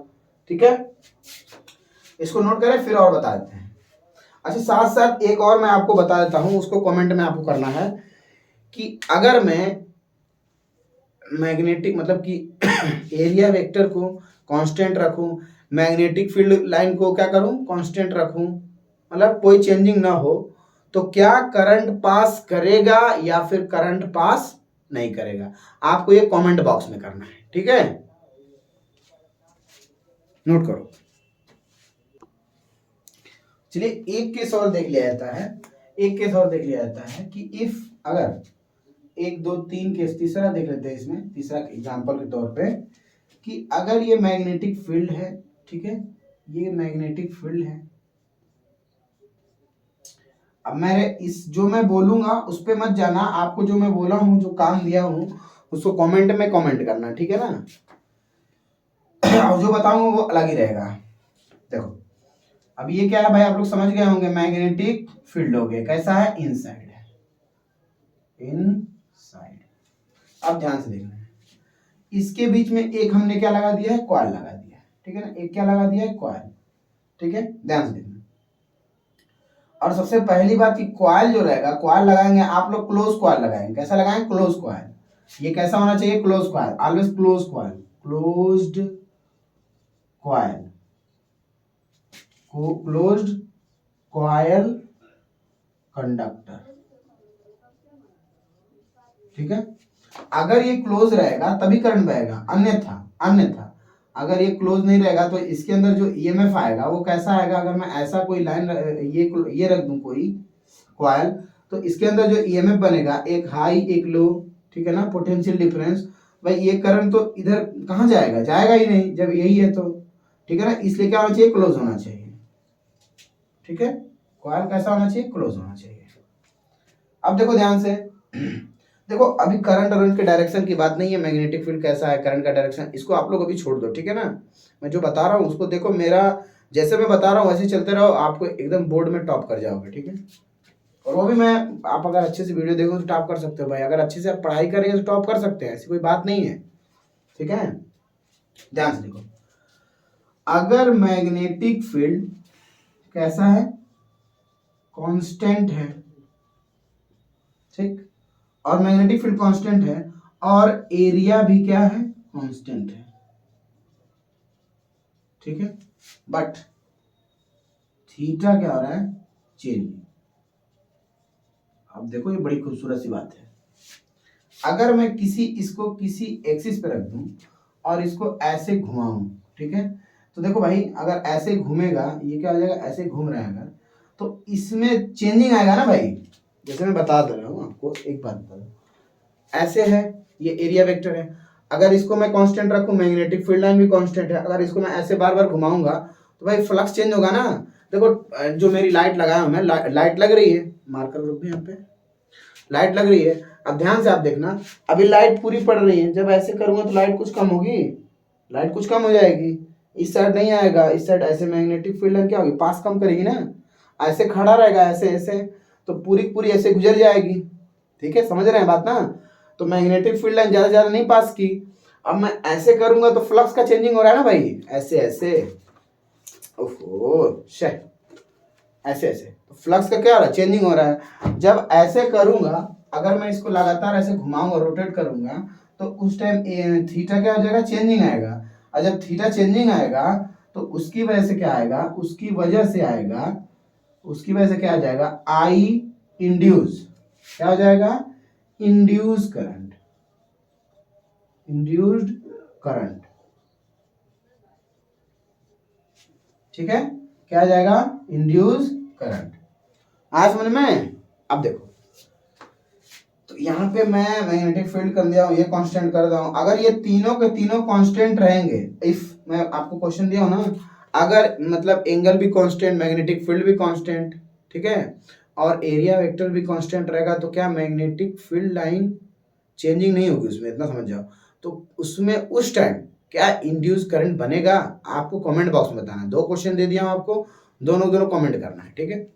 ठीक है। इसको नोट करें, फिर और बता देते हैं। अच्छा, साथ साथ एक और मैं आपको बता देता हूं, उसको कमेंट में आपको करना है कि अगर मैं मैग्नेटिक, मतलब कि एरिया वेक्टर को कांस्टेंट रखूं, मैग्नेटिक फील्ड लाइन को क्या करूं, कांस्टेंट रखूं, मतलब कोई चेंजिंग ना हो, तो क्या करंट पास करेगा या फिर करंट पास नहीं करेगा, आपको ये कमेंट बॉक्स में करना है, ठीक है। नोट करो। चलिए एक केस और देख लिया जाता है, एक केस और देख लिया जाता है कि इफ, अगर 1 2 3 केस, तीसरा देख लेते हैं इसमें, तीसरा एग्जांपल के तौर पे, कि अगर ये मैग्नेटिक फील्ड है, ठीक है, ये मैग्नेटिक फील्ड है। अब मेरे इस जो मैं बोलूंगा उस पे मत जाना, आपको जो मैं बोला हूँ, जो काम दिया हूँ उसको कमेंट में कमेंट करना, ठीक है ना। और जो बताऊंगा वो अलग ही रहेगा। देखो अब ये क्या है भाई, आप लोग समझ गए होंगे, मैग्नेटिक फील्ड हो गया, कैसा है, इनसाइड है, इनसाइड। अब ध्यान से देखना है, इसके बीच में एक हमने क्या लगा दिया है, कॉइल लगा दिया है, ठीक है ना, एक क्या लगा दिया है, कॉइल, ठीक है, ध्यान से देखना। और सबसे पहली बात कि कॉइल जो रहेगा, कॉइल लगाएंगे आप लोग क्लोज कॉइल लगाएंगे, कैसा लगाएंगे, क्लोज कॉइल। ये कैसा होना चाहिए, close coil, always close coil, closed coil, closed coil conductor, ठीक है। अगर ये क्लोज रहेगा तभी करंट बहेगा, अन्यथा अन्यथा अगर ये क्लोज नहीं रहेगा तो इसके अंदर जो ईएमएफ आएगा वो कैसा आएगा, अगर मैं ऐसा कोई लाइन ये रख दूं कोई कॉइल, तो इसके अंदर जो ईएमएफ बनेगा, एक हाई एक लो, ठीक है ना, पोटेंशियल डिफरेंस, भाई ये करंट तो इधर कहाँ जाएगा, जाएगा ही नहीं जब यही है तो, ठीक है ना, इसलिए क्या होना चाहिए, क्लोज होना चाहिए, ठीक है, कॉइल कैसा होना चाहिए, क्लोज होना चाहिए। अब देखो ध्यान से, देखो अभी करंट और के डायरेक्शन की बात नहीं है, मैग्नेटिक फील्ड कैसा है, करंट का डायरेक्शन, इसको आप लोग अभी छोड़ दो, ठीक है ना। मैं जो बता रहा हूँ उसको देखो, मेरा जैसे मैं बता रहा हूँ वैसे चलते रहो, आपको एकदम बोर्ड में टॉप कर जाओगे, ठीक है। और वो भी मैं, आप अगर अच्छे से वीडियो देखो तो टॉप कर सकते हो भाई, अगर अच्छे से आप पढ़ाई करेंगे तो टॉप कर सकते हैं, ऐसी कोई बात नहीं है, ठीक है। ध्यान से देखो, अगर मैग्नेटिक फील्ड कैसा है, कांस्टेंट है, ठीक, और मैग्नेटिक फील्ड कांस्टेंट है और एरिया भी क्या है, कांस्टेंट है, ठीक है, बट थीटा क्या हो रहा है, चेंज। अब देखो ये बड़ी खूबसूरत सी बात है, अगर मैं इसको किसी एक्सिस पे रख दूं और इसको ऐसे घुमाऊं, ठीक है, तो देखो भाई अगर ऐसे घूमेगा, ये क्या हो जाएगा, ऐसे घूम रहा है अगर, तो इसमें चेंजिंग आएगा ना भाई, जैसे मैं बता दे रहा हूँ आपको, एक बात बता दो, ऐसे है, ये एरिया वेक्टर है, अगर इसको मैं कांस्टेंट रखूं, मैग्नेटिक फील्ड लाइन भी कांस्टेंट है, अगर इसको मैं ऐसे बार बार घुमाऊंगा तो भाई फ्लक्स चेंज होगा ना। देखो जो मेरी लाइट लगाया हूं मैं, लाइट लग रही है, मार्कर रुक भी, यहाँ पे लाइट लग रही है। अब ध्यान से आप देखना, अभी लाइट पूरी पड़ रही है, जब ऐसे करूंगा तो लाइट कुछ कम होगी, लाइट कुछ कम हो जाएगी, इस साइड नहीं आएगा, इस साइड ऐसे मैग्नेटिक फील्ड लाइन क्या होगी, पास कम करेगी ना, ऐसे खड़ा रहेगा, ऐसे ऐसे, तो पूरी पूरी ऐसे गुजर जाएगी, ठीक है, समझ रहे हैं बात ना। तो मैग्नेटिक फील्ड लाइन ज्यादा ज्यादा नहीं पास की, अब मैं ऐसे करूंगा तो फ्लक्स का चेंजिंग हो रहा है ना भाई, ऐसे ऐसे, ओहो शे, ऐसे ऐसे, तो फ्लक्स का क्या हो रहा है, चेंजिंग हो रहा है। जब ऐसे करूंगा, अगर मैं इसको लगातार ऐसे घुमाऊंगा, रोटेट करूंगा, तो उस टाइम थीटा क्या हो जाएगा, चेंजिंग आएगा, और जब थीटा चेंजिंग आएगा तो उसकी वजह से क्या आएगा, उसकी वजह से आएगा, उसकी वजह से क्या आ जाएगा, आई इंड्यूस, क्या हो जाएगा, इंड्यूस करंट, इंड्यूस्ड करंट, ठीक है, क्या आ जाएगा, इंड्यूस करंट। आज समझ में। अब देखो, तो यहाँ पे मैं मैग्नेटिक फील्ड कर दिया हूँ, ये कांस्टेंट कर दिया हूँ, अगर ये तीनों के तीनों कांस्टेंट रहेंगे, इफ मैं आपको क्वेश्चन दिया हूँ ना, अगर मतलब एंगल भी कांस्टेंट, मैग्नेटिक फील्ड भी कांस्टेंट, ठीक है, और एरिया वेक्टर भी कांस्टेंट रहेगा, तो क्या मैग्नेटिक फील्ड लाइन चेंजिंग नहीं होगी उसमें, इतना समझ जाओ। तो उसमें उस टाइम क्या इंड्यूस करंट बनेगा, आपको कमेंट बॉक्स में बताना है। दो क्वेश्चन दे दिया हूं आपको, दोनों दोनों कमेंट करना है, ठीक है।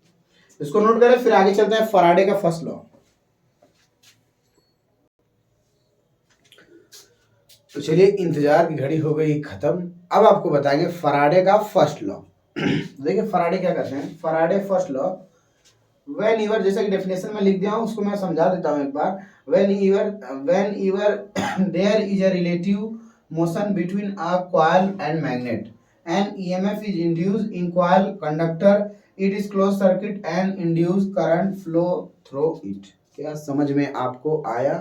इसको नोट करें, फिर आगे चलते हैं फराडे का फर्स्ट लॉ। तो चलिए, इंतजार की घड़ी हो गई खत्म, अब आपको बताएंगे फराडे का फर्स्ट लॉ। देखिए फराडे क्या करते हैं, फराडे फर्स्ट लॉ, व्हेन ईवर, जैसा कि डेफिनेशन में लिख दिया हूं उसको मैं समझा देता हूं एक बार, whenever there is a relative motion between a coil and magnet and EMF is induced in coil conductor, it is closed circuit and induced current flow through it। क्या समझ में आपको आया?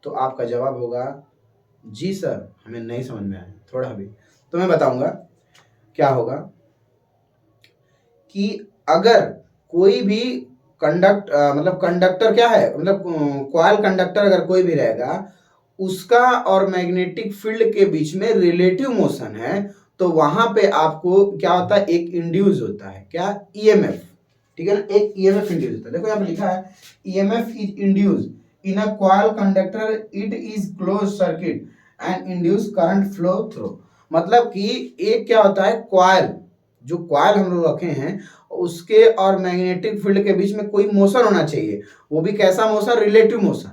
तो आपका जवाब होगा जी सर, हमें नहीं समझ में आया थोड़ा भी। तो मैं बताऊंगा क्या होगा, कि अगर कोई भी मतलब कंडक्टर क्या है, मतलब कॉइल कंडक्टर अगर कोई भी रहेगा, उसका और मैग्नेटिक फील्ड के बीच में रिलेटिव मोशन है, तो वहां पे आपको क्या होता है, एक इंड्यूस होता है, क्या, ईएमएफ, ठीक है ना, एक ईएमएफ इंड्यूस होता है। देखो यहाँ पे लिखा है EMF is induce in a coil conductor, it is close circuit and induce current flow through. मतलब कि एक क्या होता है, कॉइल, जो कॉइल हम लोग रखे हैं उसके और मैग्नेटिक फील्ड के बीच में कोई मोशन होना चाहिए, वो भी कैसा motion, relative motion.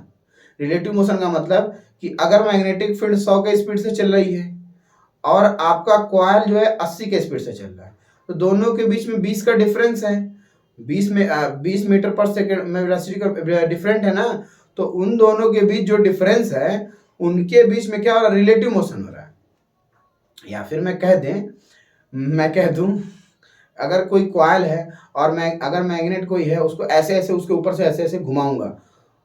Relative motion का मतलब कि अगर मैग्नेटिक फील्ड 100 के स्पीड से चल रही है और आपका कॉइल जो है 80 के स्पीड से चल रहा है, तो दोनों के बीच में 20 का डिफरेंस है, 20 मीटर पर सेकेंड में वेलोसिटी का डिफरेंट है ना, तो उन दोनों के बीच जो डिफरेंस है उनके बीच में क्या हो रहा है, रिलेटिव मोशन हो रहा है। या फिर मैं कह दूं अगर कोई कॉइल है और मैं अगर मैग्नेट कोई है, उसको ऐसे ऐसे उसके ऊपर से ऐसे ऐसे घुमाऊंगा,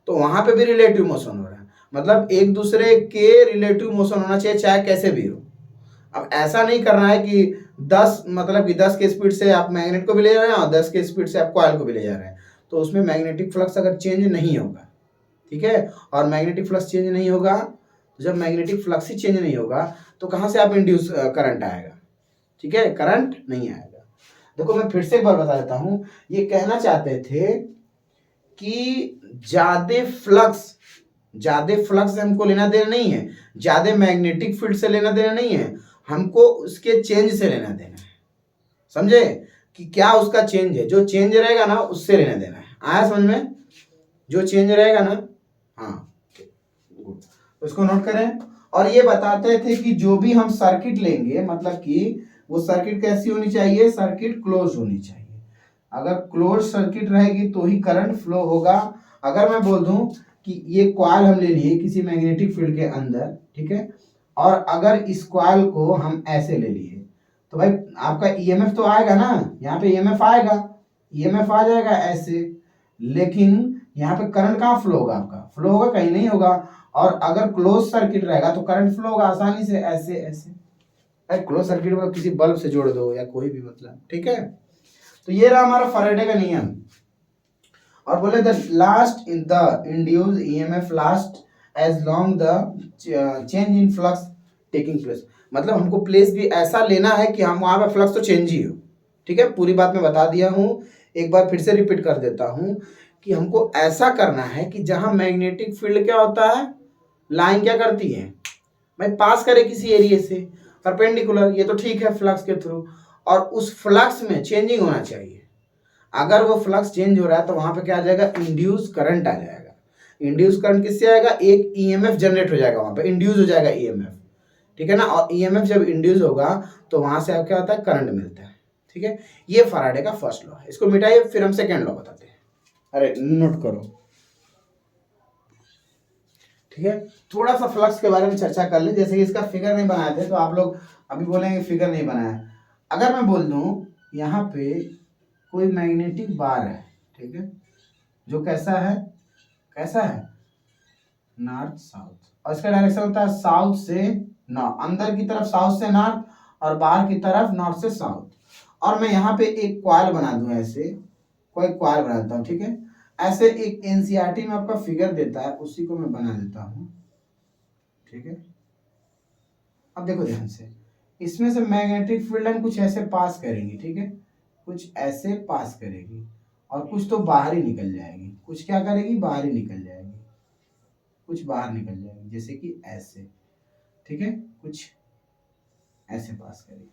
तो वहां पे भी रिलेटिव मोशन हो रहा है। मतलब एक दूसरे के रिलेटिव मोशन होना चाहिए, चाहे कैसे भी हो। अब ऐसा नहीं करना है कि 10 के स्पीड से आप मैग्नेट को भी ले जा रहे हैं और 10 के स्पीड से आप कॉइल को भी ले जा रहे हैं, तो उसमें मैग्नेटिक फ्लक्स अगर चेंज नहीं होगा, ठीक है, और मैग्नेटिक फ्लक्स चेंज नहीं होगा, तो जब मैग्नेटिक फ्लक्स ही चेंज नहीं होगा तो कहाँ से आप इंड्यूस करंट आएगा, ठीक है, करंट नहीं आएगा। देखो मैं फिर से एक बार बता देता हूं, ये कहना चाहते थे कि ज्यादा फ्लक्स से हमको लेना देना नहीं है, ज्यादा मैग्नेटिक फील्ड से लेना देना नहीं है, हमको उसके चेंज से लेना देना है। समझे कि क्या उसका चेंज है, जो चेंज रहेगा ना उससे लेना देना है। आया समझ में, जो चेंज रहेगा ना, हाँ, उसको नोट करें। और ये बताते थे कि जो भी हम सर्किट लेंगे, मतलब कि वो सर्किट कैसी होनी चाहिए, सर्किट क्लोज होनी चाहिए। अगर क्लोज सर्किट रहेगी तो ही करंट फ्लो होगा। अगर मैं बोल दूं कि ये कॉइल हम ले लिए किसी मैग्नेटिक फील्ड के अंदर, ठीक है, और अगर इस कॉइल को हम ऐसे ले लिए, तो भाई आपका ईएमएफ तो आएगा ना, यहाँ पे ईएमएफ आएगा, ईएमएफ आ जाएगा ऐसे, लेकिन यहाँ पे करंट कहाँ फ्लो होगा, आपका फ्लो होगा कहीं नहीं होगा। और अगर क्लोज सर्किट रहेगा तो करंट फ्लो होगा आसानी से ऐसे ऐसे। क्लोज सर्किट में किसी बल्ब से जोड़ दो या कोई भी, मतलब, ठीक है। तो ये रहा हमारा फैराडे का नियम। और बोले the last in the induced EMF last as long the change in flux taking place. मतलब हमको प्लेस भी ऐसा लेना है कि हम वहां पे फ्लक्स तो चेंज ही हो, ठीक है। पूरी बात मैं बता दिया हूं, एक बार फिर से रिपीट कर देता हूं कि हमको ऐसा करना है कि जहां मैग्नेटिक फील्ड क्या होता है, लाइन क्या करती है भाई, पास करे किसी एरिया से परपेंडिकुलर, ये तो ठीक है, फ्लक्स के थ्रू, और उस फ्लक्स में चेंजिंग होना चाहिए। अगर वो फ्लक्स चेंज हो रहा है तो वहां पे क्या आ जाएगा, इंड्यूस करंट आ जाएगा। इंड्यूस करंट किससे आएगा, एक ईएमएफ जनरेट हो जाएगा, वहां पे इंड्यूस हो जाएगा ईएमएफ, ठीक है ना। और ईएमएफ जब इंड्यूस होगा तो वहां से क्या होता है, करंट मिलता है, ठीक है। ये फैराडे का फर्स्ट लॉ है, इसको मिटाइए फिर हम सेकेंड लॉ बताते हैं। अरे नोट करो, ठीक है। थोड़ा सा फ्लक्स के बारे में चर्चा कर लें, जैसे कि इसका फिगर नहीं बनाए थे तो आप लोग अभी बोलेंगे फिगर नहीं बनाया। अगर मैं बोल दूं यहाँ पे कोई मैग्नेटिक बार है, ठीक है, जो कैसा है नॉर्थ साउथ, और इसका डायरेक्शन होता है साउथ से नॉर्थ, अंदर की तरफ साउथ से नॉर्थ और बाहर की तरफ नॉर्थ से साउथ। और मैं यहाँ पे एक कॉइल बना दूं, ऐसे कोई कॉइल बनाता हूँ, ठीक है। ऐसे एक एनसीईआरटी में आपका फिगर देता है, उसी को मैं बना देता हूँ, ठीक है। अब देखो ध्यान से, इसमें से मैग्नेटिक फील्ड लाइन कुछ ऐसे पास करेंगी, ठीक है, कुछ ऐसे पास करेगी और कुछ तो बाहर ही निकल जाएगी, कुछ क्या करेगी, बाहर ही निकल जाएगी, कुछ बाहर निकल जाएगी, जैसे कि ऐसे, ठीक है, कुछ ऐसे पास करेगी।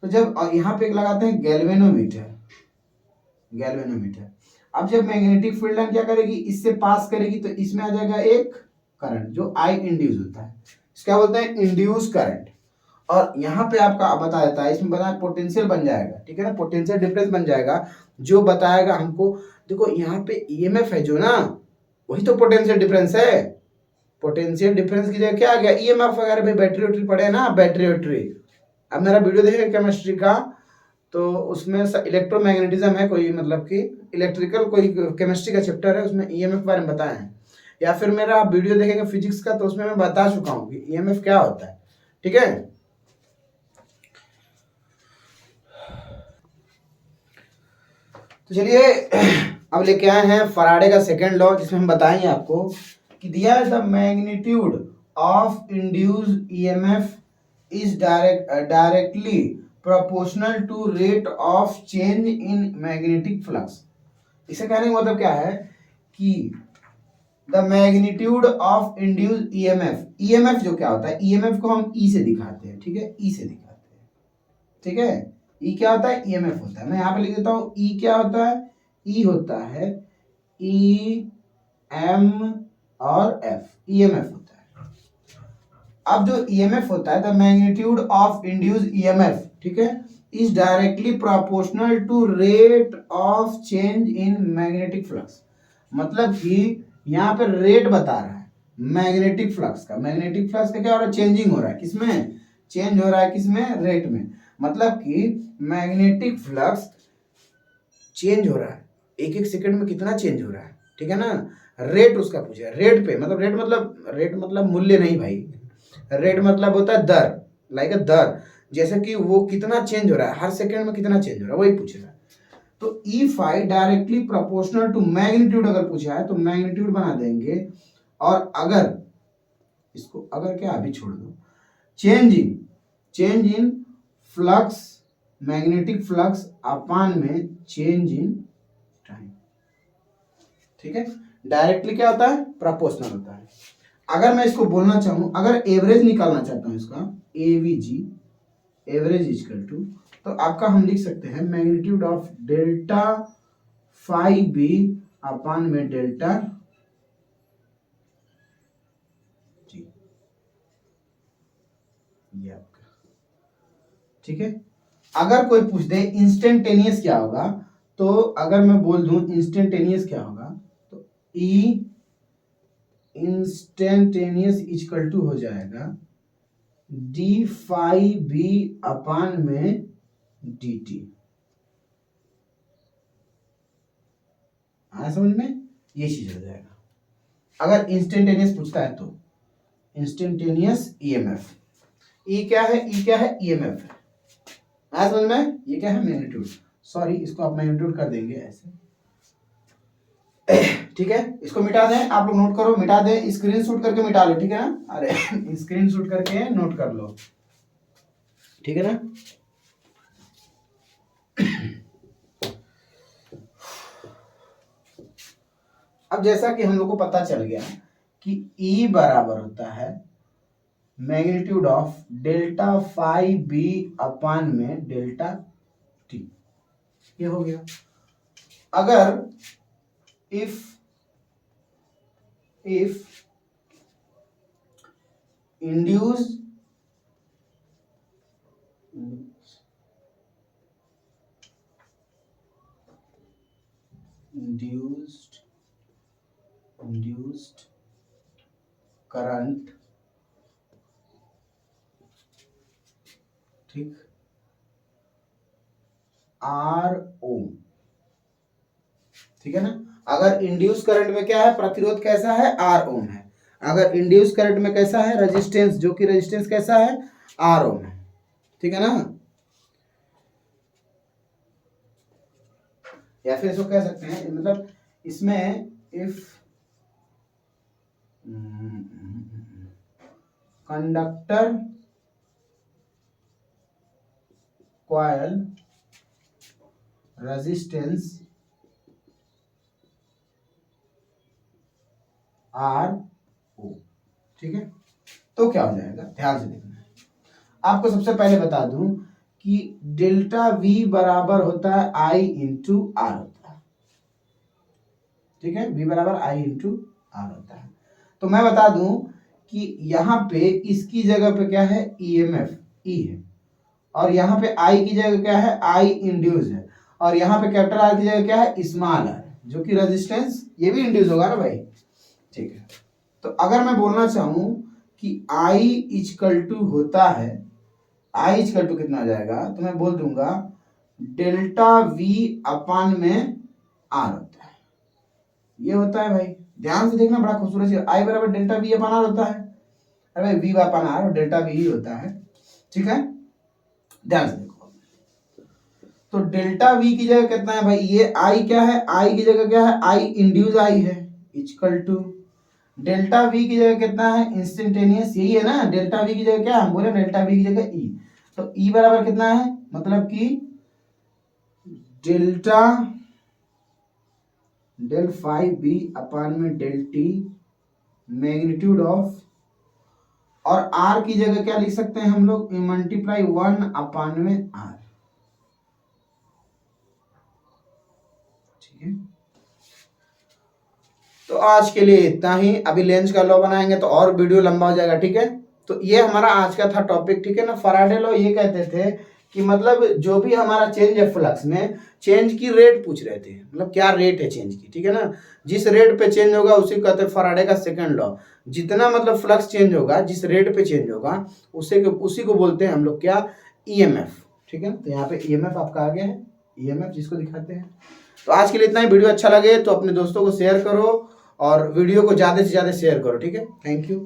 तो जब यहाँ पे एक लगाते हैं गैल्वेनोमीटर, अब जब मैग्नेटिक फील्ड लाइन क्या करेगी, इससे पास करेगी तो इसमें आ जाएगा एक करंट जो आई इंड्यूस होता है, इसका बोलते हैं इंड्यूस करंट। और यहाँ पे आपका बता देता है, इसमें बना पोटेंशियल बन जाएगा, ठीक है ना, पोटेंशियल डिफरेंस बन जाएगा, जो बताएगा हमको। देखो यहाँ पे ईएमएफ है जो ना, वही तो पोटेंशियल डिफरेंस है। पोटेंशियल डिफरेंस की जगह क्या आ गया, ईएमएफ वगैरह भी, बैटरी पड़े ना, बैटरी। अब मेरा वीडियो देखेगा केमिस्ट्री का, तो उसमें इलेक्ट्रोमैग्नेटिज्म है कोई, मतलब कि इलेक्ट्रिकल कोई केमिस्ट्री का चैप्टर है, उसमें ईएमएफ के बारे में बताया है। या फिर मेरा वीडियो देखेंगे फिजिक्स का, तो उसमें मैं बता चुका हूँ कि ईएमएफ क्या होता है, ठीक है। तो चलिए अब लेके आए हैं फैराडे का सेकेंड लॉ, जिसमें हम बताएंगे आपको कि दिया है the magnitude of induced EMF is directly proportional to rate of change in magnetic flux. इसे कहने का मतलब क्या है कि the magnitude of induced EMF, EMF जो क्या होता है, ईएमएफ को हम ई से दिखाते हैं, ठीक है, ई से दिखाते हैं, ठीक है। ई क्या होता है, ईएमएफ होता है। मैं यहाँ पे लिख देता हूँ ई क्या होता है, ई होता है ई एम और एफ, ईएमएफ होता है। अब जो ईएमएफ होता है the magnitude of induced EMF, ठीक है, is directly proportional to rate of change in magnetic flux. मतलब कि यहाँ पर रेट बता रहा है मैग्नेटिक फ्लक्स का। मैग्नेटिक फ्लक्स का क्या हो रहा है, चेंजिंग हो रहा है, किसमें चेंज हो रहा है, किसमें, रेट में। मतलब कि मैग्नेटिक फ्लक्स चेंज हो रहा है, एक एक सेकंड में कितना चेंज हो रहा है, ठीक है ना। रेट उसका पूछा, रेट पे, मतलब रेट मतलब मूल्य नहीं भाई, रेट मतलब होता है दर, लाइक अ दर, जैसे कि वो कितना चेंज हो रहा है, हर सेकंड में कितना चेंज हो रहा है, वही पूछ रहा है। तो E phi directly proportional to magnitude अगर पूछा है तो मैग्नीट्यूड बना देंगे, और अगर इसको अगर क्या अभी छोड़ दो, change in flux, magnetic flux upon में चेंज इन टाइम, ठीक है। डायरेक्टली क्या होता है, प्रोपोर्शनल होता है। अगर मैं इसको बोलना चाहूं, अगर एवरेज निकालना चाहता हूं इसका, एवीजी एवरेज इक्वल टू, तो आपका हम लिख सकते हैं magnitude of delta phi B upon में डेल्टा जी, ये आपका, ठीक है। अगर कोई पूछ दे इंस्टेंटेनियस क्या होगा, तो अगर मैं बोल दूं इंस्टेंटेनियस क्या होगा, तो ई इंस्टेंटेनियस इक्वल टू हो जाएगा डी फाई बी अपान में डी टी। आया समझ में, ये चीज हो जाएगा अगर इंस्टेंटेनियस पूछता है तो। इंस्टेंटेनियस ईएमएफ, ई क्या है, ई क्या है, ईएमएफ है। आया समझ में, ये क्या है, मैग्नीट्यूड, सॉरी इसको आप मैग्नीट्यूड कर देंगे ऐसे, ठीक है। इसको मिटा दें, आप लोग नोट करो, मिटा दें, स्क्रीन शॉट करके मिटा लो, ठीक है ना, अरे स्क्रीन शॉट करके नोट कर लो, ठीक है ना। अब जैसा कि हम लोग को पता चल गया कि E बराबर होता है magnitude of delta phi B upon में डेल्टा टी, ये हो गया। अगर इफ induced करंट, ठीक, आर ओम, ठीक है ना। अगर इंड्यूस करंट में क्या है, प्रतिरोध कैसा है, आर ओम है। अगर इंड्यूस करंट में कैसा है, रेजिस्टेंस, जो कि रेजिस्टेंस कैसा है, आर ओम है, ठीक है ना। या फिर इसको कह सकते हैं, मतलब इसमें if conductor coil resistance R O, ठीक है, तो क्या हो जाएगा, ध्यान से देखना है। आपको सबसे पहले बता दूं कि डेल्टा वी बराबर होता है आई इंटू आर होता है, ठीक है, वी बराबर आई इंटू आर होता है। तो मैं बता दूं कि यहाँ पे इसकी जगह पे क्या है, ईएमएफ ई है, और यहाँ पे आई की जगह क्या है, आई इंड्यूस है, और यहाँ पे कैपिटल आर की जगह क्या है, स्मॉल आर, जो कि रेजिस्टेंस, ये भी इंड्यूस होगा ना भाई, ठीक है। तो अगर मैं बोलना चाहूं कि I इक्वल टू होता है, I इक्वल टू कितना आ जाएगा, तो मैं बोल दूंगा डेल्टा V अपान में R होता है, ये होता है भाई, ध्यान से देखना, बड़ा खूबसूरत चीज, I बराबर डेल्टा V अपान R होता है, अरे भाई V अपान R और डेल्टा V ही होता है, ठीक है, ध्यान से देखो। तो डेल्टा V की जगह कितना है भाई, ये I क्या है, I की जगह क्या है, I इंड्यूस I है, इक्वल टू डेल्टा वी की जगह कितना है, इंस्टेंटेनियस, यही है ना। डेल्टा वी की जगह क्या हम बोले, डेल्टा वी की जगह ई, तो ई बराबर कितना है, मतलब कि delta del five B upon में डेल टी मैग्नीट्यूड ऑफ, और आर की जगह क्या लिख सकते हैं हम लोग, मल्टीप्लाई 1 अपान में आर। ठीक है, तो आज के लिए इतना ही। अभी लेंस का लॉ बनाएंगे तो और वीडियो लंबा हो जाएगा। ठीक है, तो ये हमारा आज का था टॉपिक। ठीक है ना, फैराडे लॉ ये कहते थे कि मतलब जो भी हमारा चेंज है फ्लक्स में, चेंज की रेट पूछ रहे थे, मतलब क्या रेट है चेंज की। ठीक है ना, जिस रेट पे चेंज होगा उसी को कहते हैं फैराडे का सेकंड लॉ। जितना मतलब फ्लक्स चेंज होगा, जिस रेट पे चेंज होगा, उसी को बोलते हैं हम लोग क्या, ईएमएफ। ठीक है, तो यहाँ पे ईएमएफ आपका आ गया है, ईएमएफ जिसको दिखाते हैं। तो आज के लिए इतना ही। वीडियो अच्छा लगे तो अपने दोस्तों को शेयर करो और वीडियो को ज़्यादा से ज़्यादा शेयर करो। ठीक है, थैंक यू।